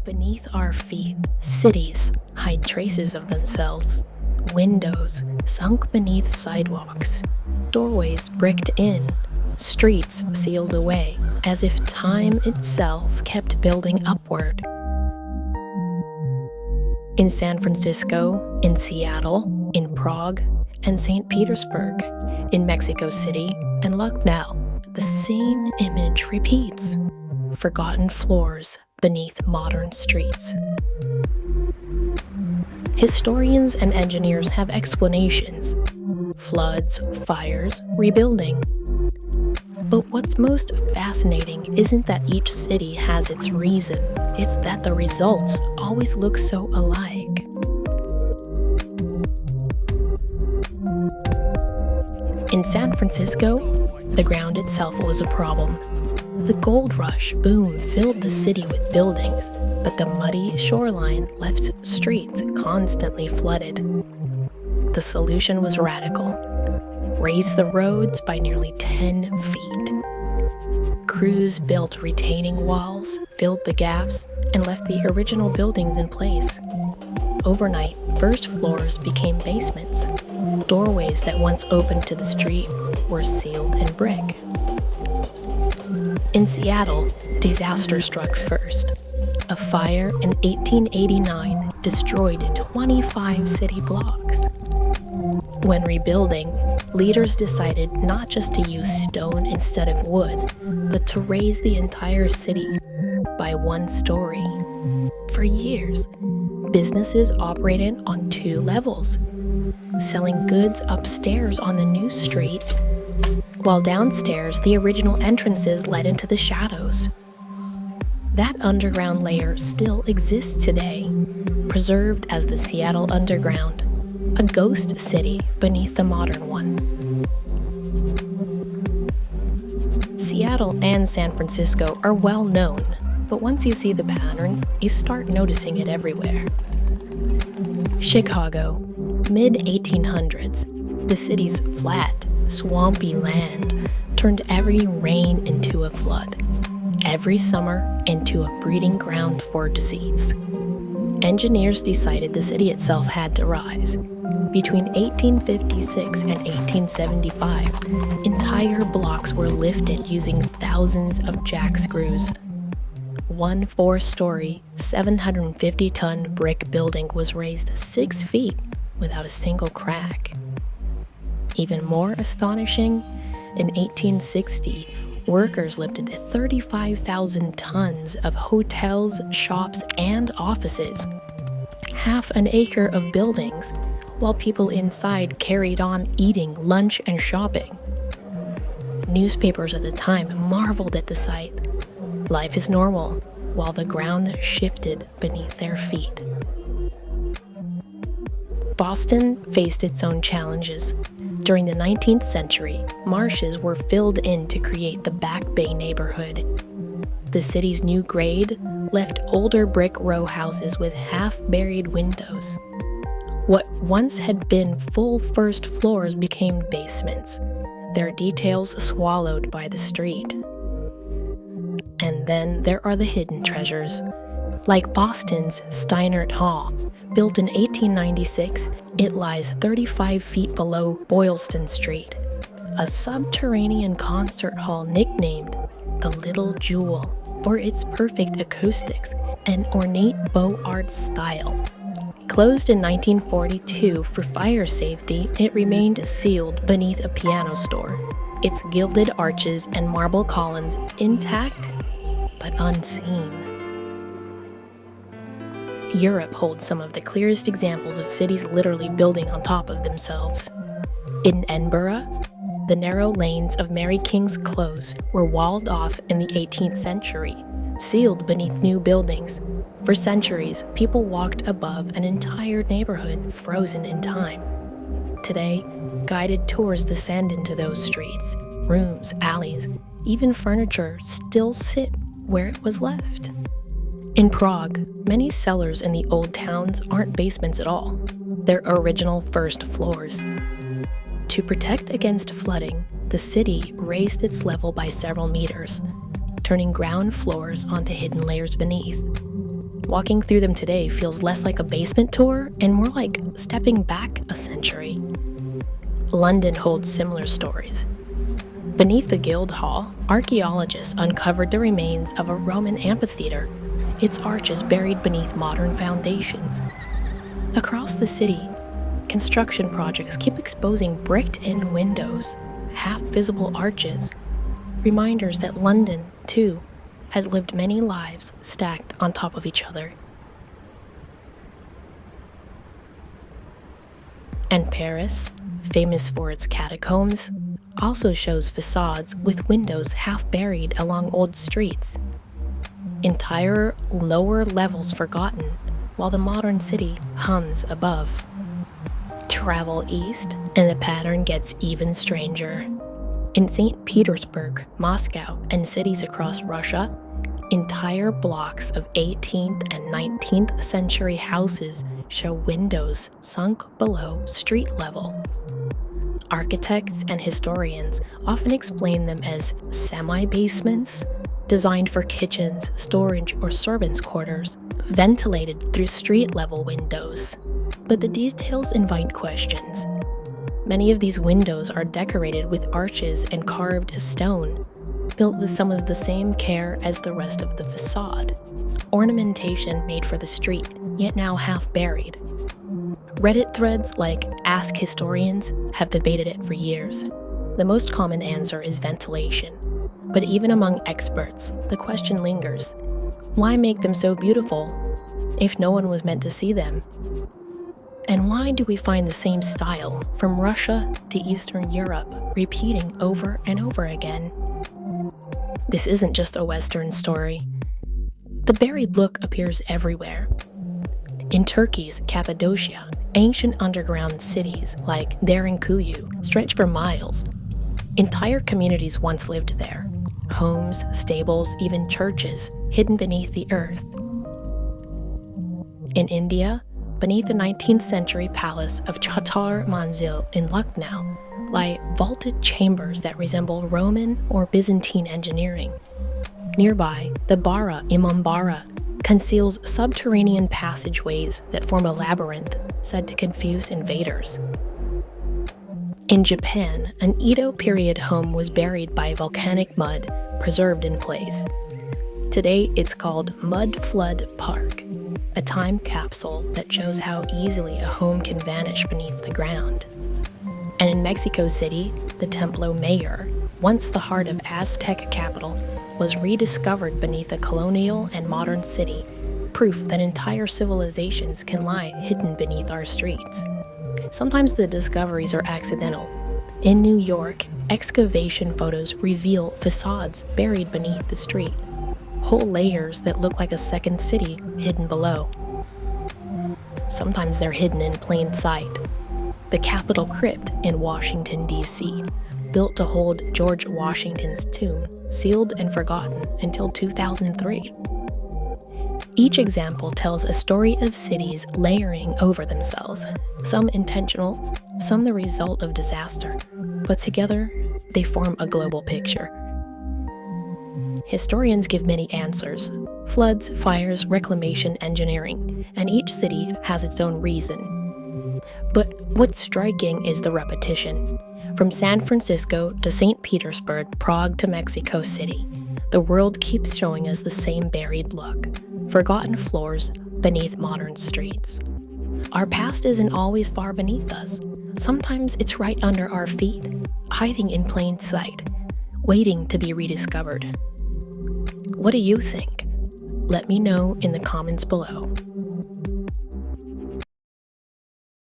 Beneath our feet, cities hide traces of themselves. Windows sunk beneath sidewalks, doorways bricked in, streets sealed away, as if time itself kept building upward. In San Francisco, in Seattle, in Prague, and St. Petersburg, in Mexico City and Lucknow, the same image repeats. Forgotten floors beneath modern streets. Historians and engineers have explanations: floods, fires, rebuilding. But what's most fascinating isn't that each city has its reason, it's that the results always look so alike. In San Francisco, the ground itself was a problem. The gold rush boom filled the city with buildings, but the muddy shoreline left streets constantly flooded. The solution was radical: raise the roads by nearly 10 feet. Crews built retaining walls, filled the gaps, and left the original buildings in place. Overnight, first floors became basements. Doorways that once opened to the street were sealed in brick. In Seattle, disaster struck first. A fire in 1889 destroyed 25 city blocks. When rebuilding, leaders decided not just to use stone instead of wood, but to raise the entire city by one story. For years, businesses operated on 2 levels, selling goods upstairs on the new street, while downstairs the original entrances led into the shadows. That underground layer still exists today, preserved as the Seattle Underground, a ghost city beneath the modern one. Seattle and San Francisco are well known, but once you see the pattern, you start noticing it everywhere. Chicago, mid-1800s, the city's flat, swampy land turned every rain into a flood, every summer into a breeding ground for disease. Engineers decided the city itself had to rise. Between 1856 and 1875, entire blocks were lifted using thousands of jack screws. One 4-story, 750-ton brick building was raised 6 feet without a single crack. Even more astonishing, in 1860, workers lifted 35,000 tons of hotels, shops, and offices, half an acre of buildings, while people inside carried on eating lunch and shopping. Newspapers at the time marveled at the sight. Life is normal, while the ground shifted beneath their feet. Boston faced its own challenges. During the 19th century, marshes were filled in to create the Back Bay neighborhood. The city's new grade left older brick row houses with half-buried windows. What once had been full first floors became basements, their details swallowed by the street. And then there are the hidden treasures. Like Boston's Steinert Hall, built in 1896, it lies 35 feet below Boylston Street, a subterranean concert hall nicknamed the Little Jewel for its perfect acoustics and ornate Beaux Arts style. Closed in 1942 for fire safety, it remained sealed beneath a piano store, its gilded arches and marble columns intact but unseen. Europe holds some of the clearest examples of cities literally building on top of themselves. In Edinburgh, the narrow lanes of Mary King's Close were walled off in the 18th century, sealed beneath new buildings. For centuries, people walked above an entire neighborhood frozen in time. Today, guided tours descend into those streets. Rooms, alleys, even furniture still sit where it was left. In Prague, many cellars in the old towns aren't basements at all. They're original first floors. To protect against flooding, the city raised its level by several meters, turning ground floors onto hidden layers beneath. Walking through them today feels less like a basement tour and more like stepping back a century. London holds similar stories. Beneath the Guildhall, archaeologists uncovered the remains of a Roman amphitheater, its arches buried beneath modern foundations. Across the city, construction projects keep exposing bricked-in windows, half-visible arches, reminders that London, too, has lived many lives stacked on top of each other. And Paris, famous for its catacombs, also shows facades with windows half buried along old streets. Entire lower levels forgotten, while the modern city hums above. Travel east, and the pattern gets even stranger. In St. Petersburg, Moscow, and cities across Russia, entire blocks of 18th and 19th century houses show windows sunk below street level. Architects and historians often explain them as semi-basements, designed for kitchens, storage, or servants' quarters, ventilated through street-level windows. But the details invite questions. Many of these windows are decorated with arches and carved stone, built with some of the same care as the rest of the facade. Ornamentation made for the street, yet now half buried. Reddit threads like Ask Historians have debated it for years. The most common answer is ventilation. But even among experts, the question lingers. Why make them so beautiful if no one was meant to see them? And why do we find the same style from Russia to Eastern Europe repeating over and over again? This isn't just a Western story. The buried look appears everywhere. In Turkey's Cappadocia, ancient underground cities like Derinkuyu stretch for miles. Entire communities once lived there. Homes, stables, even churches, hidden beneath the earth. In India, beneath the 19th century palace of Chhatar Manzil in Lucknow, lie vaulted chambers that resemble Roman or Byzantine engineering. Nearby, the Bara Imambara conceals subterranean passageways that form a labyrinth said to confuse invaders. In Japan, an Edo period home was buried by volcanic mud, preserved in place. Today, it's called Mud Flood Park, a time capsule that shows how easily a home can vanish beneath the ground. And in Mexico City, the Templo Mayor, once the heart of Aztec capital, was rediscovered beneath a colonial and modern city, proof that entire civilizations can lie hidden beneath our streets. Sometimes the discoveries are accidental. In New York, excavation photos reveal facades buried beneath the street, whole layers that look like a second city hidden below. Sometimes they're hidden in plain sight. The Capitol Crypt in Washington, D.C., built to hold George Washington's tomb, sealed and forgotten until 2003. Each example tells a story of cities layering over themselves, some intentional, some the result of disaster, but together they form a global picture. Historians give many answers: floods, fires, reclamation, engineering, and each city has its own reason. But what's striking is the repetition. From San Francisco to St. Petersburg, Prague to Mexico City, the world keeps showing us the same buried look: forgotten floors beneath modern streets. Our past isn't always far beneath us. Sometimes it's right under our feet, hiding in plain sight, waiting to be rediscovered. What do you think? Let me know in the comments below.